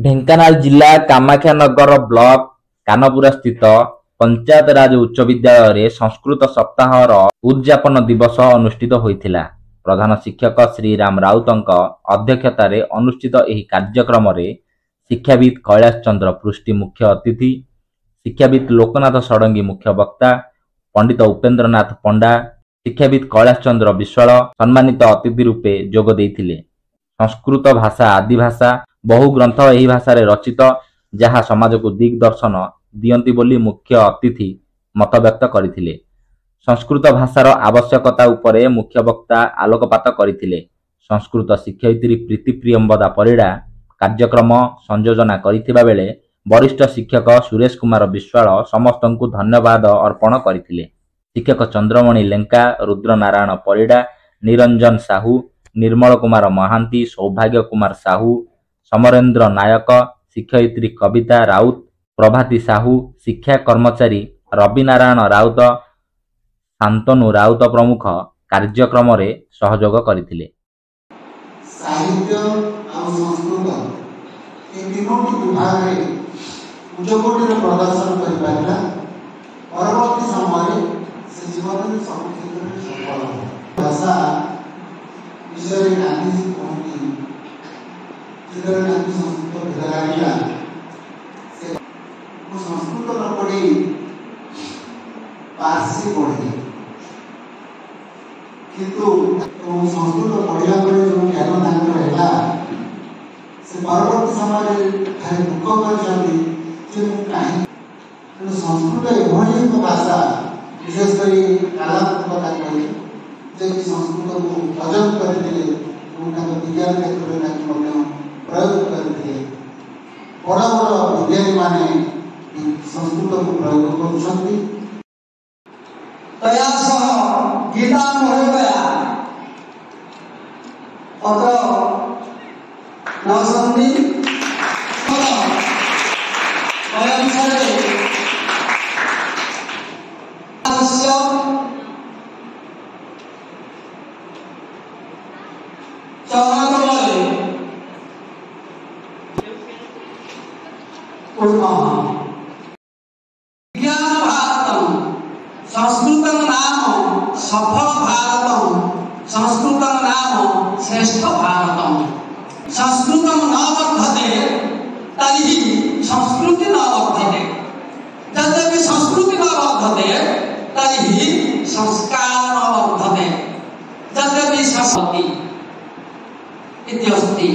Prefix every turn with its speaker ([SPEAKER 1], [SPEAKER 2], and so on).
[SPEAKER 1] ଢେଙ୍କାନାଳ ଜିଲ୍ଲା କାମାକ୍ଷାନଗର ବ୍ଲକ କାନପୁରା ସ୍ଥିତ ପଞ୍ଚାୟତ ରାଜ ଉଚ୍ଚ ବିଦ୍ୟାଳୟରେ ସଂସ୍କୃତ ସପ୍ତାହର ଉଦ୍ଯାପନ ଦିବସ ଅନୁଷ୍ଠିତ ହୋଇଥିଲା। ପ୍ରଧାନ ଶିକ୍ଷକ ଶ୍ରୀରାମ ରାଉତଙ୍କ ଅଧ୍ୟକ୍ଷତାରେ ଅନୁଷ୍ଠିତ ଏହି କାର୍ଯ୍ୟକ୍ରମରେ ଶିକ୍ଷାବିତ୍ କୈଳାସ ଚନ୍ଦ୍ର ପୃଷ୍ଟି ମୁଖ୍ୟ ଅତିଥି, ଶିକ୍ଷାବିତ୍ ଲୋକନାଥ ଷଡ଼ଙ୍ଗୀ ମୁଖ୍ୟ ବକ୍ତା, ପଣ୍ଡିତ ଉପେନ୍ଦ୍ରନାଥ ପଣ୍ଡା, ଶିକ୍ଷାବିତ୍ କୈଳାସ ଚନ୍ଦ୍ର ବିଶ୍ୱାଳ ସମ୍ମାନିତ ଅତିଥି ରୂପେ ଯୋଗ ଦେଇଥିଲେ। ସଂସ୍କୃତ ଭାଷା ଆଦି ଭାଷା, ବହୁ ଗ୍ରନ୍ଥ ଏହି ଭାଷାରେ ରଚିତ, ଯାହା ସମାଜକୁ ଦିଗ୍ଦର୍ଶନ ଦିଅନ୍ତି ବୋଲି ମୁଖ୍ୟ ଅତିଥି ମତବ୍ୟକ୍ତ କରିଥିଲେ। ସଂସ୍କୃତ ଭାଷାର ଆବଶ୍ୟକତା ଉପରେ ମୁଖ୍ୟ ବକ୍ତା ଆଲୋକପାତ କରିଥିଲେ। ସଂସ୍କୃତ ଶିକ୍ଷୟିତ୍ରୀ ପ୍ରୀତି ପ୍ରିୟମ୍ବଦା ପରିଡ଼ା କାର୍ଯ୍ୟକ୍ରମ ସଂଯୋଜନା କରିଥିବା ବେଳେ ବରିଷ୍ଠ ଶିକ୍ଷକ ସୁରେଶ କୁମାର ବିଶ୍ୱାଳ ସମସ୍ତଙ୍କୁ ଧନ୍ୟବାଦ ଅର୍ପଣ କରିଥିଲେ। ଶିକ୍ଷକ ଚନ୍ଦ୍ରମଣି ଲେଙ୍କା, ରୁଦ୍ର ନାରାୟଣ ପରିଡ଼ା, ନିରଞ୍ଜନ ସାହୁ, ନିର୍ମଳ କୁମାର ମହାନ୍ତି, ସୌଭାଗ୍ୟ କୁମାର ସାହୁ, ସମରେନ୍ଦ୍ର ନାୟକ, ଶିକ୍ଷୟିତ୍ରୀ କବିତା ରାଉତ, ପ୍ରଭାତୀ ସାହୁ, ଶିକ୍ଷା କର୍ମଚାରୀ ରବି ନାରାୟଣ ରାଉତ, ଶାନ୍ତନୁ ରାଉତ ପ୍ରମୁଖ କାର୍ଯ୍ୟକ୍ରମରେ ସହଯୋଗ କରିଥିଲେ।
[SPEAKER 2] ସାହିତ୍ୟ ଆଉ ସଂସ୍କୃତ ଏ ତିନୋଟି ବିଭାଗରେ ଉଚ୍ଚକୋଟୀର ପ୍ରଦର୍ଶନ କରିପାରିଲା। ପରବର୍ତ୍ତୀ ସମୟରେ ସେ ଜୀବନରେ ସବୁ କ୍ଷେତ୍ରରେ ସଫଳ ହେବ। ଭାଷା ବିଷୟରେ ଗାନ୍ଧୀଜୀ କୁହନ୍ତି, ଯେତେବେଳେ ତାଙ୍କୁ ସଂସ୍କୃତ ଭଲ ଲାଗିଲା, ସେ ସଂସ୍କୃତ ନ ପଢ଼ି ପାର୍ସି ପଢ଼ିଲେ, କିନ୍ତୁ ସଂସ୍କୃତ ପଢ଼ିଲା ପରେ ଯେଉଁ ଜ୍ଞାନ ତାଙ୍କର ହେଲା, ସେ ପରବର୍ତ୍ତୀ ସମୟରେ ଭାରି ଦୁଃଖ କରିଛନ୍ତି ଯେ ମୁଁ କାହିଁକି। ତେଣୁ ସଂସ୍କୃତ ଏଭଳି ଏକ ଭାଷା, ବିଶେଷ କରି କାଲାମଙ୍କ କଥା କହିଲେ, ଯେ କି ସଂସ୍କୃତକୁ ହଜମ କରିଥିଲେ ଏବଂ ତାଙ୍କ ବିଜ୍ଞାନ କ୍ଷେତ୍ରରେ ତାକୁ ମଧ୍ୟ ପ୍ରୟୋଗ କରିଥିଲେ। ବଡ଼ ବଡ଼ ବିଜ୍ଞାନୀମାନେ ସଂସ୍କୃତକୁ ପ୍ରୟୋଗ କରୁଛନ୍ତି।
[SPEAKER 3] गीता हो गया पत्र नवसंधि संस्कृत नाम सफल भारत, संस्कृत नाम श्रेष्ठ भारत। संस्कृत न वर्धते तर्हि संस्कृति न वर्धते, यद्यपि संस्कृति न वर्धते तर्हि संस्कार न वर्धते, यद्यपि संस्कृति इति अस्ति।